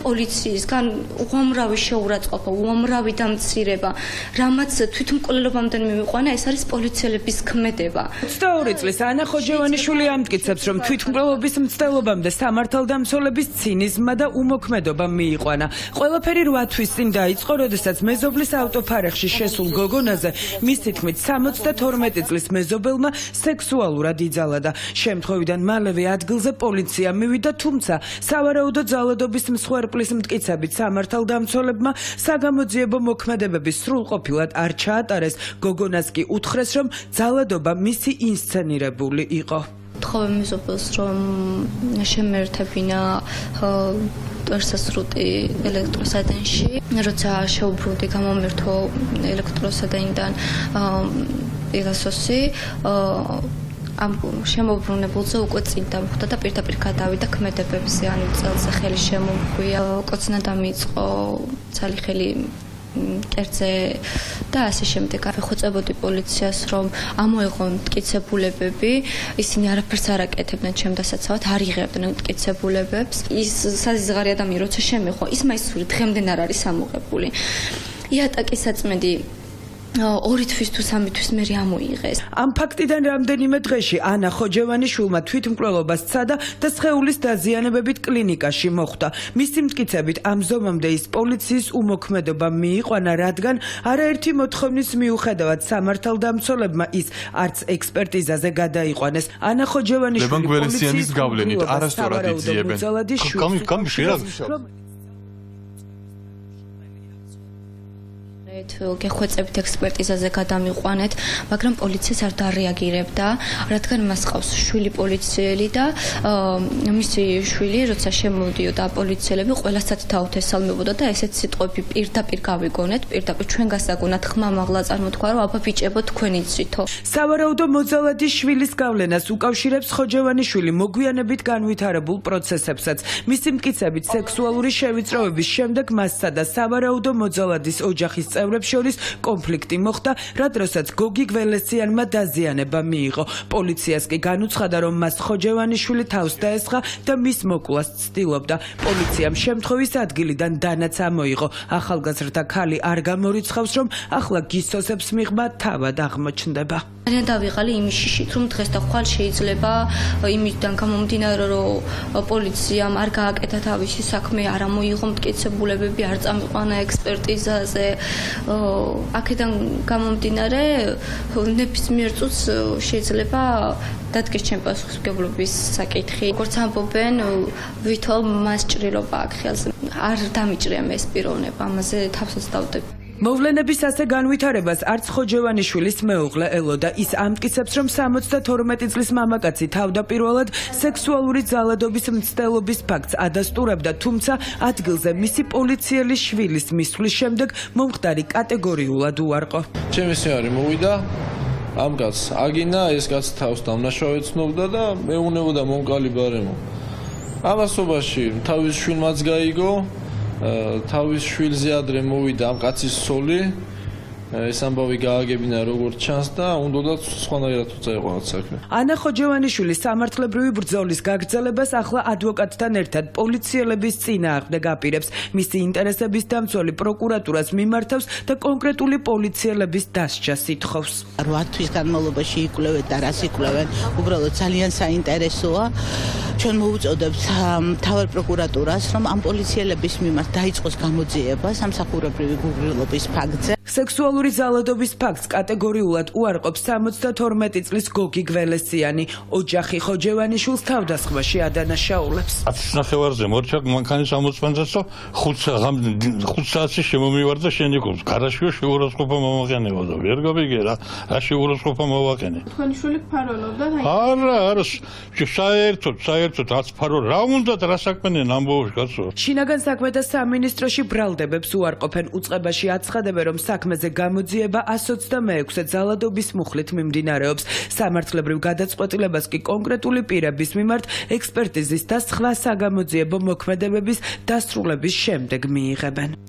პოლიციისგან უამრავი შეურაცხყოფა, უამრავი დამცირება, რამაც თვითმკვლელობამდე მივიყვანა, ეს არის პოლიციელების ქმედება. 22 წლის ანა ხოჯევანიშვილი ამტკიცებს, რომ თვითმკვლელობის მცდელობამდე სამართალდამცველების ცინიზმმა და უმოქმედობამ მიიყვანა. ყველაფერი 8 თვის წინ დაიწყო, როდესაც მეზობლის ავტოფარეხში შესულ გოგონაზე მის თქმით 72 წლის მეზობელმა სექსუალურად იძალა. შემთხვევიდან მალევე ადგილზე პოლიცია მივიდა, თუმცა სავარაუდო ძალადობის მსხვერპლის მტკიცებით სამართალდამცველებმა საგამოძიებო მოქმედებების სრულყოფილად არ ჩაატარეს. გოგონას კი უთხრეს, რომ ძალადობა მისი ინსცენირებული იყო. თხოვე მეზობელს, რომ შემეერთებინა ტვერსასრუტი ელექტროსადენში, როცა შეუბრუნდი გამომერთო ელექტროსადენიდან პეგასოსი, ამ შემოbrunებულზე უკვე წინ დამხვდა და პირდაპირ გადავიდა ქმედებებზე, ანუ წელზე ხელი შემომხვია, კოცნა დამიწყო, ცალი ხელი კერძე და ასე შემდეგ. ვეხოცებოდი პოლიციას, რომ ამოეღონ მტკიცებულებები, ისინი არაფერს არ აკეთებდნენ ჩემ დასაცავად, არ იღებდნენ მტკიცებულებებს. ის საზღვარი ადამიანი როცა შემეხვა, ის მაისური დღემდე არ არის ამოღებული. იატაკის საწმენდი 2 თვის თუ 3 თვის მერე ამოიღეს. ამ ფაქტიდან რამდენიმე დღეში ანა ხოჯევანიშვილმა თვითმკვლელობა სცადა და სხეულის დაზიანებებით კლინიკაში მოხვდა. მისი მტკიცებით ამ ზომამდე ის პოლიციის უმოქმედობამ მიიყვანა, რადგან არაერთი მოთხოვნის მიუხედავად სამართალდამცველებმა ის არც ექსპერტიზაზე გადაიყვანეს. ანა ხოჯევანიშვილი პოლიციის გავლენით არასწორად იძიებენ. გეხვეწებით ექსპერტიზაზე გადამიყვანეთ, მაგრამ პოლიციას არ დარეაგირებდა, რადგან მას ყავს შვილი პოლიციელი და მისი შვილი, როცა შემოდიოდა პოლიციელები, ყველასაც დაუთესალმებოდა და ესეც სიტყვები პირდაპირ გავიგონეთ, პირდაპირ ჩვენ გასაგონათ ხმამაღლა წარმოთქვა, რომ აბა ბიჭებო თქვენი ცვითო. სავარაუდო მოძალადის შვილის გავლენას უკავშირებს ხოჯევანიშვილი მოგვიანებით განვითარებულ პროცესებსაც. მისი მტკიცებით სექსუალური შევიწროების შემდეგ მასსა და სავარაუდო მოძალადის ოჯახის წევრებს შორის კონფლიქტი მოხდა, რა დროსაც გოგი გველესიანმა დაზიანება მიიღო. პოლიციას კი განუცხადა, რომ მას ხოჯევანიშვილი თავს დაესხა და მის მოკვლას ცდილობდა. პოლიციამ შემთხვევის ადგილიდან დანაც ამოიღო. ახალგაზრდა ქალი არ გამორიცხავს, რომ ახლა გისოსებს მიღმა თავად აღმოჩნდება. ძალიან დავიღალი იმის შიშით, რომ დღეს და ხვალ შეიძლება იმისგან გამომდინარე, რომ პოლიციამ არ გააკეთა თავისი საქმე, არ ამოიღო მტკიცებულებები, არ წამიყვანა ექსპერტიზაზე. აქედან გამომდინარე, ნებისმიერ წუთს შეიძლება დადგეს ჩემი პასუხისმგებლობის საკითხი. როგორც ამბობენ, ვითომ მას ჭრილობა აქ ხელზე. არ დამიჭრია მე ეს პიროვნება, ამაზე თავსაც დავდები. მოვლენების ასე განვითარებას არც ხოჯევანიშვილის მეუღლე ელოდა. ის ამტკიცებს, რომ 72 წლის მამაკაცი თავდაპირველად სექსუალური ძალადობის მცდელობის ფაქტს ადასტურებდა, თუმცა ადგილზე მისი პოლიციელი შვილის მისვლის შემდეგ მომხდარი კატეგორიულად უარყო. ჩემი სიარი მოვიდა, ამ კაცს აგინა, ეს კაცი თავს დამნაშავედ ცნობდა და მეუნებოდა მომკალი ბარემო. ამასობაში თავის შვილმაც გაიგო, თავის შვილზე ადრე მოვიდა ამ კაცის სოლი, ეს ამბავი გააგებინა როგორც ჩანს და უნდათ სხვანაირად უწაიყო რაღაც საქმე. ანა ხოჯევანიშვილი სამართლებრივი ბრძოლის გაგრძელებას ახლა ადვოკატთან ერთად პოლიციელების წინააღმდეგ აპირებს. მისი ინტერესების დამცველი პროკურატურას მიმართავს და კონკრეტული პოლიციელების დასჯას ითხოვს. 8 თვის განმავლობაში იკვლევენ და რას იკვლევენ, უბრალოდ ძალიან საინტერესოა. ჩვენ მოვუწოდებთ მთავარ პროკურატურას, რომ ამ პოლიციელების მიმართ დაიწყოს გამოძიება სამსახურებრივი გუგლობის ფაქტზე. სექსუალური ძალადობის ფაქტს კატეგორიულად უარყოფს 72 წლის გოგი გველესიანი. ოჯახი ხოჯევანიშვილს თავდასხმაში ადანაშაულებს. 10 ნახევარზე მორჩა მანქანის ამოწმენდასო 5 საათში შემომივარდა შენი კურს. გარაშიო შეურაცხყოფა მომაყენებო და ვერ გავიგე რა შეურაცხყოფა მოვაყენე. თქვენი შვილი ფაროლობდა? არა, საერთოდ არც ფარო რა უნდა და რა საქმეა ამბოვში კაცო. შინაგან საქმეთა სამინისტროში ბრალდებებს უარყოფენ. უწყებაში აცხადებენ, რომ საქმეზე გამოძიება 126 ძალადობის მუხლით მიმდინარეობს. სამართლებრივ გადაწყვეტილებას კი კონკრეტული პირების მიმართ ექსპერტიზის და სხვა საგამოძიებო მოქმედებების დასრულების შემდეგ მიიღებენ.